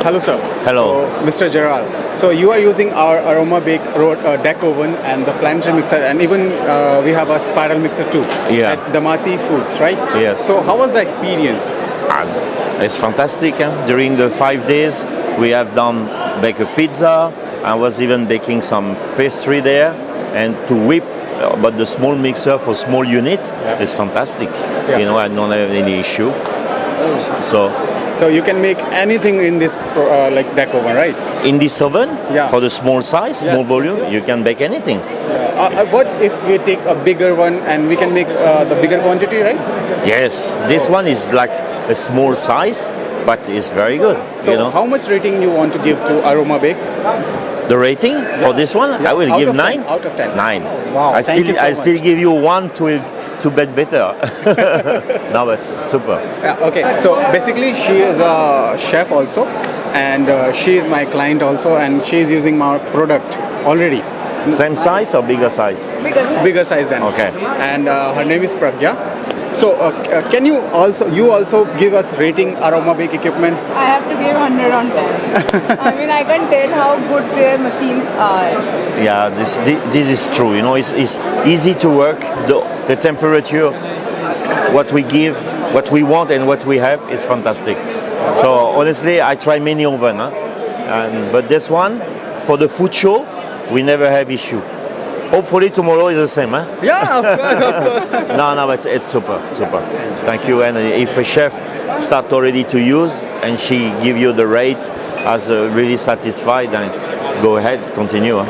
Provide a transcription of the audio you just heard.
Hello, sir. Hello. So, Mr. Gerald. So you are using our Aroma Bake deck oven and the planetary mixer, and even we have a spiral mixer too. Yeah. At Damati Foods, right? Yes. So how was the experience? It's fantastic. During the 5 days, we have done bake a pizza. I was even baking some pastry there, and to whip. But the small mixer for small unit is fantastic. Yeah. You know, I don't have any issue. So you can make anything in this like deck oven, right? In this oven, Yeah. for the small size, Yes, small volume, yes, yes. you can bake anything. What if we take a bigger one and we can make the bigger quantity, right? Yes, this one is like a small size, but it's very good. So you know, how much rating you want to give to Aroma Bake? the rating for this one, Yeah, I will out give of 10, 9. out of 10. 9. Wow, thank you so I much. still give you 1 to bet better. No, but super. Yeah, okay. So basically, she is a chef also, and she is my client also, and she is using my product already. Same size or bigger size? Bigger size than. Okay. And her name is Pragya. So can you also give us rating Aroma Bake equipment? I have to give 100 on 10. I mean, I can tell how good their machines are. Yeah, this is true. You know, it's easy to work. The temperature, what we give, what we want, and what we have is fantastic. So honestly, I try many oven, but this one for the food show, we never have issue. Hopefully tomorrow is the same, huh? Yeah, of course. No, but it's super. Thank you. And if a chef start already to use and she give you the rate as really satisfied, then go ahead, continue. Huh?